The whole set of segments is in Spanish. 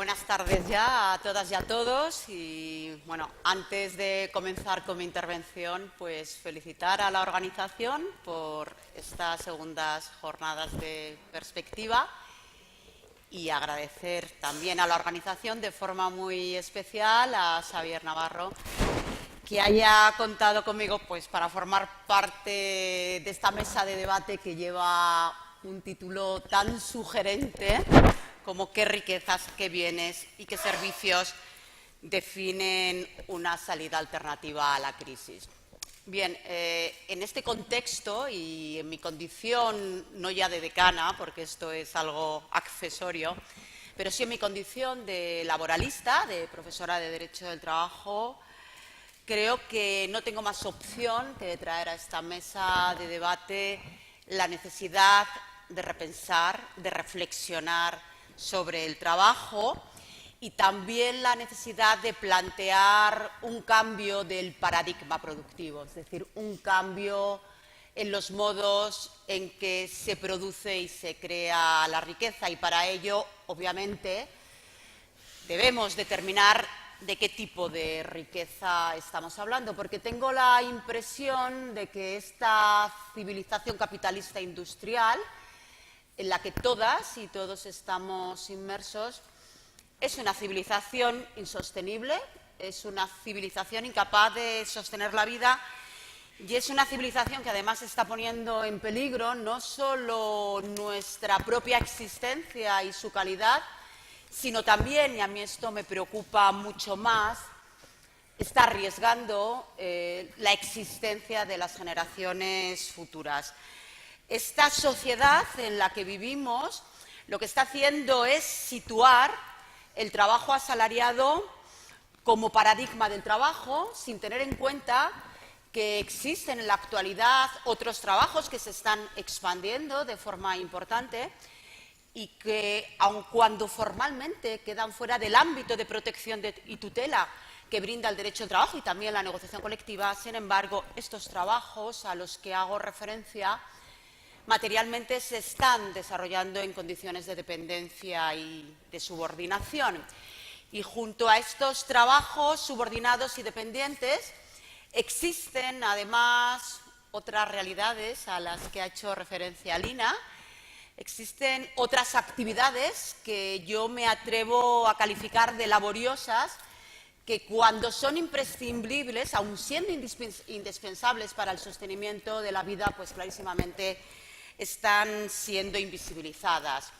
Buenas tardes ya a todas y a todos y bueno, antes de comenzar con mi intervención, pues felicitar a la organización por estas segundas jornadas de perspectiva y agradecer también a la organización de forma muy especial a Xavier Navarro que haya contado conmigo pues para formar parte de esta mesa de debate que lleva un título tan sugerente como qué riquezas, qué bienes y qué servicios definen una salida alternativa a la crisis. Bien, en este contexto y en mi condición, no ya de decana, porque esto es algo accesorio, pero sí en mi condición de laboralista, de profesora de Derecho del Trabajo, creo que no tengo más opción que traer a esta mesa de debate la necesidad de repensar, de reflexionar sobre el trabajo y también la necesidad de plantear un cambio del paradigma productivo, es decir, un cambio en los modos en que se produce y se crea la riqueza y para ello, obviamente, debemos determinar de qué tipo de riqueza estamos hablando, porque tengo la impresión de que esta civilización capitalista industrial, en la que todas y todos estamos inmersos, es una civilización insostenible, es una civilización incapaz de sostener la vida y es una civilización que además está poniendo en peligro no solo nuestra propia existencia y su calidad, sino también, y a mí esto me preocupa mucho más, está arriesgando la existencia de las generaciones futuras. Esta sociedad en la que vivimos lo que está haciendo es situar el trabajo asalariado como paradigma del trabajo, sin tener en cuenta que existen en la actualidad otros trabajos que se están expandiendo de forma importante y que, aun cuando formalmente quedan fuera del ámbito de protección y tutela que brinda el derecho al trabajo y también la negociación colectiva, sin embargo, estos trabajos a los que hago referencia materialmente se están desarrollando en condiciones de dependencia y de subordinación. Y junto a estos trabajos subordinados y dependientes existen además otras realidades a las que ha hecho referencia Lina. Existen otras actividades que yo me atrevo a calificar de laboriosas que cuando son imprescindibles, aun siendo indispensables para el sostenimiento de la vida, pues clarísimamente están siendo invisibilizadas.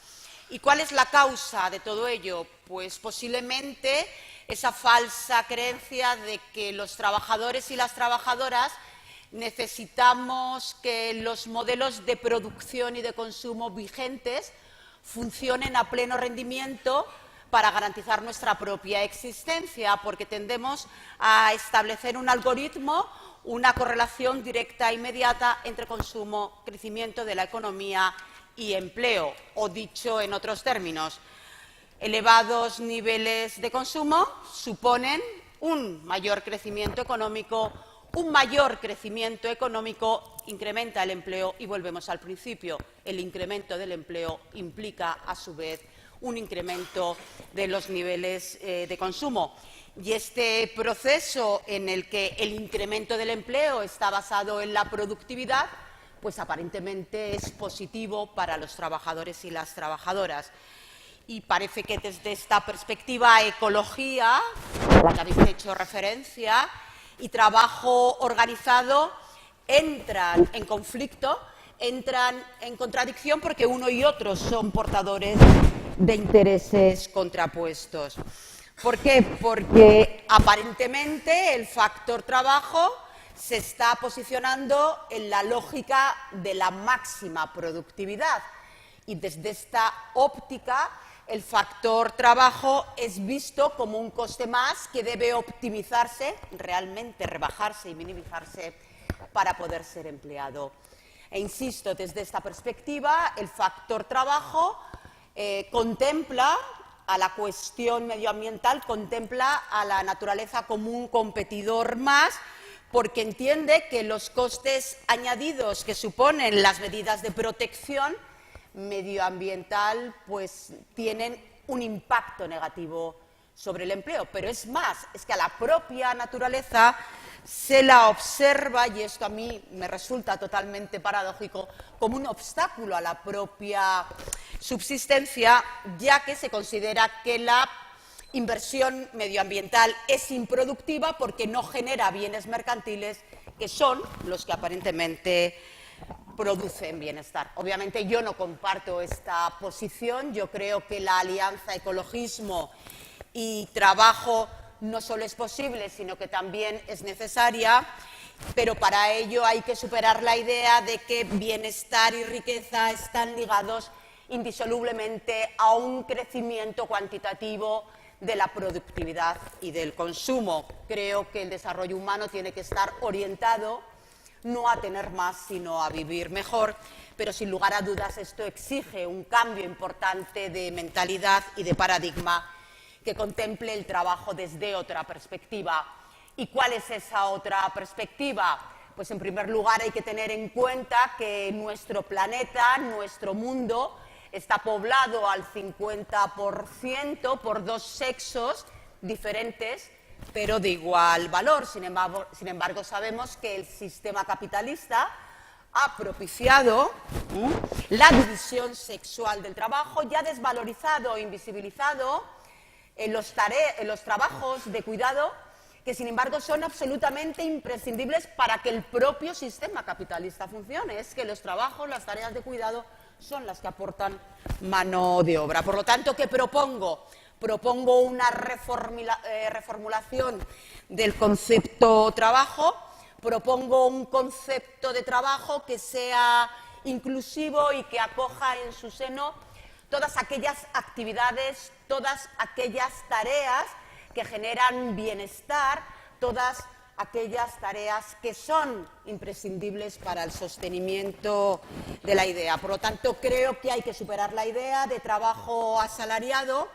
¿Y cuál es la causa de todo ello? Pues posiblemente esa falsa creencia de que los trabajadores y las trabajadoras necesitamos que los modelos de producción y de consumo vigentes funcionen a pleno rendimiento para garantizar nuestra propia existencia, porque tendemos a establecer un algoritmo, una correlación directa e inmediata entre consumo, crecimiento de la economía y empleo, o dicho en otros términos, elevados niveles de consumo suponen un mayor crecimiento económico, incrementa el empleo y volvemos al principio. El incremento del empleo implica, a su vez, un incremento de los niveles de consumo. Y este proceso en el que el incremento del empleo está basado en la productividad, pues aparentemente es positivo para los trabajadores y las trabajadoras. Y parece que desde esta perspectiva ecología, a la que habéis hecho referencia, y trabajo organizado entran en conflicto, entran en contradicción porque uno y otro son portadores de intereses contrapuestos. ¿Por qué? Porque aparentemente el factor trabajo se está posicionando en la lógica de la máxima productividad y desde esta óptica el factor trabajo es visto como un coste más que debe optimizarse, realmente rebajarse y minimizarse para poder ser empleado. E insisto, desde esta perspectiva, el factor trabajo contempla a la cuestión medioambiental, contempla a la naturaleza como un competidor más, porque entiende que los costes añadidos que suponen las medidas de protección medioambiental pues tienen un impacto negativo sobre el empleo. Pero es más, es que a la propia naturaleza se la observa, y esto a mí me resulta totalmente paradójico, como un obstáculo a la propia subsistencia, ya que se considera que la inversión medioambiental es improductiva porque no genera bienes mercantiles, que son los que aparentemente producen bienestar. Obviamente yo no comparto esta posición. Yo creo que la alianza ecologismo y trabajo no solo es posible, sino que también es necesaria, pero para ello hay que superar la idea de que bienestar y riqueza están ligados indisolublemente a un crecimiento cuantitativo de la productividad y del consumo. Creo que el desarrollo humano tiene que estar orientado no a tener más, sino a vivir mejor, pero sin lugar a dudas esto exige un cambio importante de mentalidad y de paradigma que contemple el trabajo desde otra perspectiva. ¿Y cuál es esa otra perspectiva? Pues en primer lugar hay que tener en cuenta que nuestro planeta, nuestro mundo, está poblado al 50% por dos sexos diferentes, pero de igual valor. Sin embargo, sabemos que el sistema capitalista ha propiciado la división sexual del trabajo y ha desvalorizado e invisibilizado los trabajos de cuidado, que sin embargo son absolutamente imprescindibles para que el propio sistema capitalista funcione. Es que los trabajos, las tareas de cuidado son las que aportan mano de obra. Por lo tanto, ¿qué propongo? Propongo una reformulación del concepto trabajo. Propongo un concepto de trabajo que sea inclusivo y que acoja en su seno todas aquellas actividades, todas aquellas tareas que generan bienestar, todas aquellas tareas que son imprescindibles para el sostenimiento de la idea. Por lo tanto, creo que hay que superar la idea de trabajo asalariado,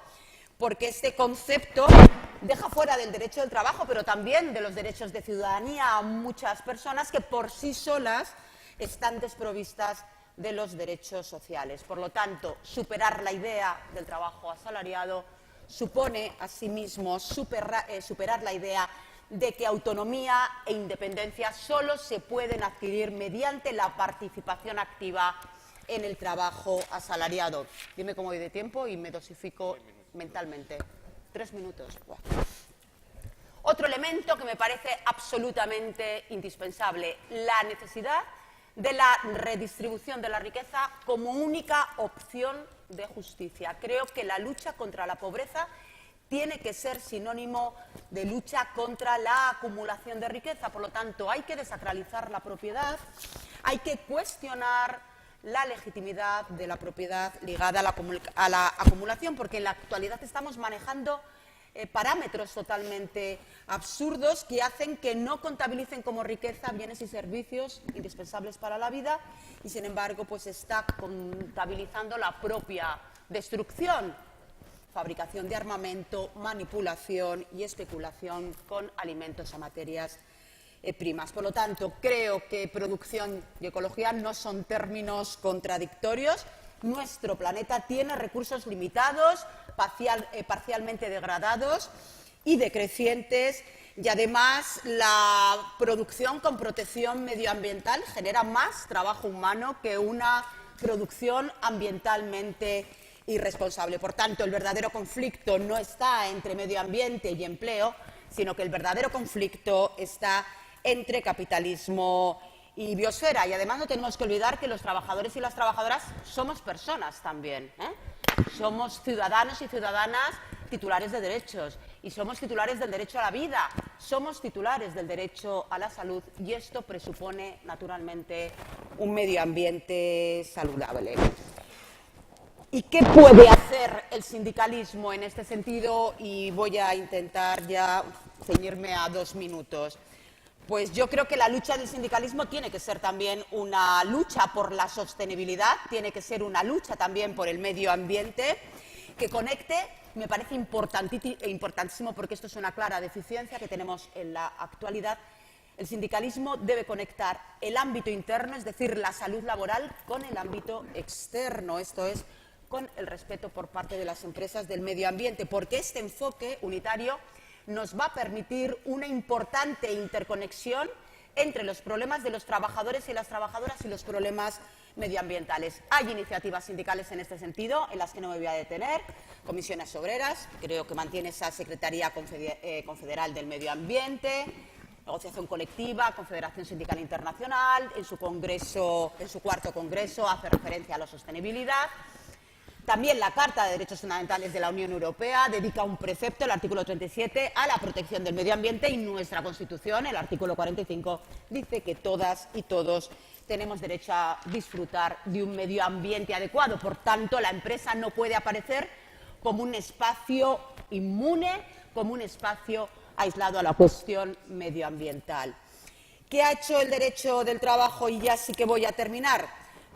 porque este concepto deja fuera del derecho del trabajo, pero también de los derechos de ciudadanía, a muchas personas que por sí solas están desprovistas de los derechos sociales. Por lo tanto, superar la idea del trabajo asalariado supone, asimismo, superar la idea de que autonomía e independencia solo se pueden adquirir mediante la participación activa en el trabajo asalariado. Dime cómo voy de tiempo y me dosifico mentalmente. 3 minutos. Wow. Otro elemento que me parece absolutamente indispensable, la necesidad de la redistribución de la riqueza como única opción de justicia. Creo que la lucha contra la pobreza tiene que ser sinónimo de lucha contra la acumulación de riqueza. Por lo tanto, hay que desacralizar la propiedad, hay que cuestionar la legitimidad de la propiedad ligada a la acumulación, porque en la actualidad estamos manejando parámetros totalmente absurdos que hacen que no contabilicen como riqueza bienes y servicios indispensables para la vida, y sin embargo pues está contabilizando la propia destrucción, fabricación de armamento, manipulación y especulación con alimentos o materias primas. Por lo tanto, creo que producción y ecología no son términos contradictorios. Nuestro planeta tiene recursos limitados, parcialmente degradados y decrecientes, y además la producción con protección medioambiental genera más trabajo humano que una producción ambientalmente irresponsable. Por tanto, el verdadero conflicto no está entre medio ambiente y empleo, sino que el verdadero conflicto está entre capitalismo y biosfera. Y además no tenemos que olvidar que los trabajadores y las trabajadoras somos personas también, Somos ciudadanos y ciudadanas titulares de derechos, y somos titulares del derecho a la vida, somos titulares del derecho a la salud, y esto presupone naturalmente un medio ambiente saludable. ¿Y qué puede hacer el sindicalismo en este sentido? Y voy a intentar ya ceñirme a 2 minutos. Pues yo creo que la lucha del sindicalismo tiene que ser también una lucha por la sostenibilidad, tiene que ser una lucha también por el medio ambiente, que conecte. Me parece importantísimo, porque esto es una clara deficiencia que tenemos en la actualidad. El sindicalismo debe conectar el ámbito interno, es decir, la salud laboral, con el ámbito externo, esto es, con el respeto por parte de las empresas del medio ambiente, porque este enfoque unitario nos va a permitir una importante interconexión entre los problemas de los trabajadores y las trabajadoras y los problemas medioambientales. Hay iniciativas sindicales en este sentido, en las que no me voy a detener. Comisiones Obreras, creo que mantiene esa Secretaría Confederal del Medio Ambiente, negociación colectiva, Confederación Sindical Internacional, en su congreso, en su cuarto congreso, hace referencia a la sostenibilidad. También la Carta de Derechos Fundamentales de la Unión Europea dedica un precepto, el artículo 37, a la protección del medio ambiente, y nuestra Constitución, el artículo 45, dice que todas y todos tenemos derecho a disfrutar de un medio ambiente adecuado. Por tanto, la empresa no puede aparecer como un espacio inmune, como un espacio aislado a la cuestión medioambiental. ¿Qué ha hecho el derecho del trabajo? Y ya sí que voy a terminar.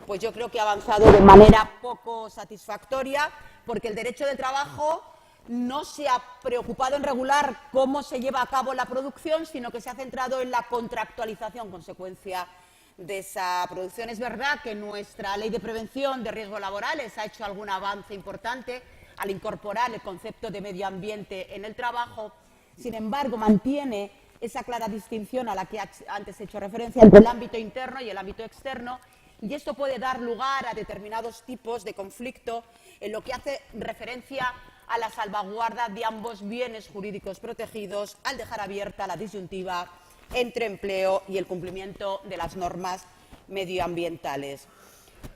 Pues yo creo que ha avanzado de manera poco satisfactoria, porque el derecho del trabajo no se ha preocupado en regular cómo se lleva a cabo la producción, sino que se ha centrado en la contractualización consecuencia de esa producción. Es verdad que nuestra Ley de Prevención de Riesgos Laborales ha hecho algún avance importante al incorporar el concepto de medio ambiente en el trabajo. Sin embargo, mantiene esa clara distinción a la que antes he hecho referencia entre el ámbito interno y el ámbito externo, y esto puede dar lugar a determinados tipos de conflicto en lo que hace referencia a la salvaguarda de ambos bienes jurídicos protegidos, al dejar abierta la disyuntiva entre empleo y el cumplimiento de las normas medioambientales.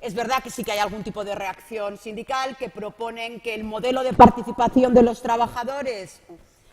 Es verdad que sí que hay algún tipo de reacción sindical que proponen que el modelo de participación de los trabajadores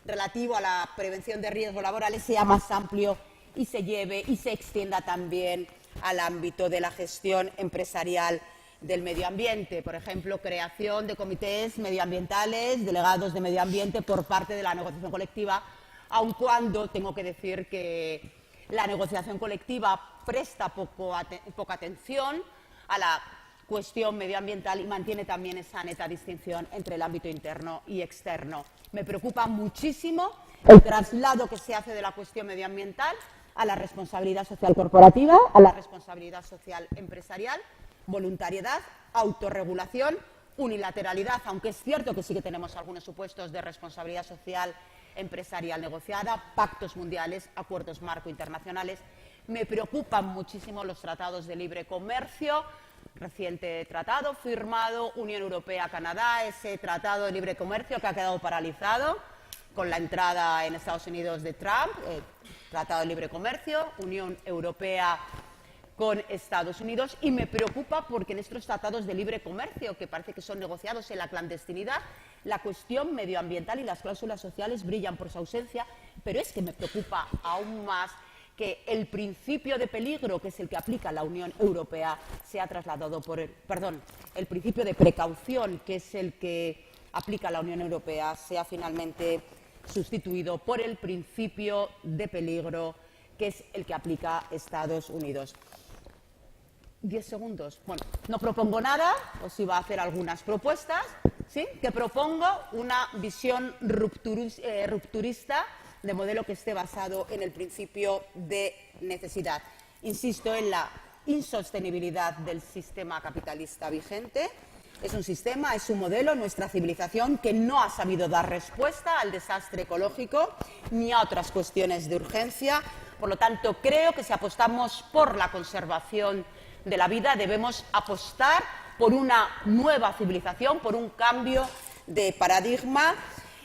relativo a la prevención de riesgos laborales sea más amplio y se lleve y se extienda también al ámbito de la gestión empresarial del medio ambiente. Por ejemplo, creación de comités medioambientales, delegados de medio ambiente por parte de la negociación colectiva, aun cuando tengo que decir que la negociación colectiva presta poca atención a la cuestión medioambiental y mantiene también esa neta distinción entre el ámbito interno y externo. Me preocupa muchísimo el traslado que se hace de la cuestión medioambiental a la responsabilidad social corporativa, a la responsabilidad social empresarial, voluntariedad, autorregulación, unilateralidad, aunque es cierto que sí que tenemos algunos supuestos de responsabilidad social empresarial negociada, pactos mundiales, acuerdos marco internacionales. Me preocupan muchísimo los tratados de libre comercio, reciente tratado firmado Unión Europea-Canadá, ese tratado de libre comercio que ha quedado paralizado con la entrada en Estados Unidos de Trump, Tratado de Libre Comercio, Unión Europea con Estados Unidos, y me preocupa porque en estos tratados de libre comercio, que parece que son negociados en la clandestinidad, la cuestión medioambiental y las cláusulas sociales brillan por su ausencia, pero es que me preocupa aún más que el principio de peligro, que es el que aplica la Unión Europea, sea trasladado por el principio de precaución, que es el que aplica la Unión Europea, sea finalmente sustituido por el principio de peligro, que es el que aplica Estados Unidos. 10 segundos. Bueno, no propongo nada, os iba a hacer algunas propuestas, ¿sí? Que propongo una visión rupturista de modelo que esté basado en el principio de necesidad. Insisto en la insostenibilidad del sistema capitalista vigente. Es un sistema, es un modelo, nuestra civilización, que no ha sabido dar respuesta al desastre ecológico ni a otras cuestiones de urgencia. Por lo tanto, creo que si apostamos por la conservación de la vida, debemos apostar por una nueva civilización, por un cambio de paradigma.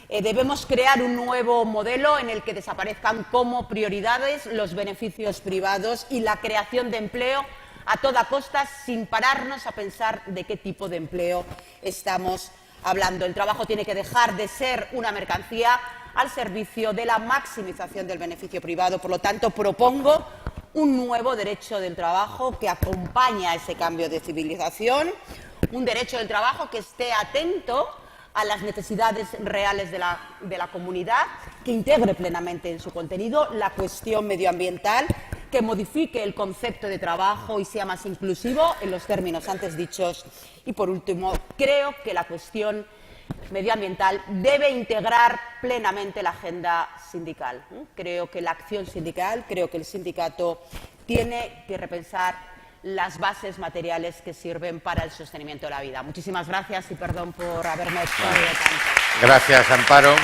Debemos crear un nuevo modelo en el que desaparezcan como prioridades los beneficios privados y la creación de empleo a toda costa, sin pararnos a pensar de qué tipo de empleo estamos hablando. El trabajo tiene que dejar de ser una mercancía al servicio de la maximización del beneficio privado. Por lo tanto, propongo un nuevo derecho del trabajo que acompañe a ese cambio de civilización, un derecho del trabajo que esté atento a las necesidades reales de la comunidad, que integre plenamente en su contenido la cuestión medioambiental, que modifique el concepto de trabajo y sea más inclusivo en los términos antes dichos. Y, por último, creo que la cuestión medioambiental debe integrar plenamente la agenda sindical. Creo que la acción sindical, creo que el sindicato tiene que repensar las bases materiales que sirven para el sostenimiento de la vida. Muchísimas gracias y perdón por haberme extendido tanto. Gracias, Amparo.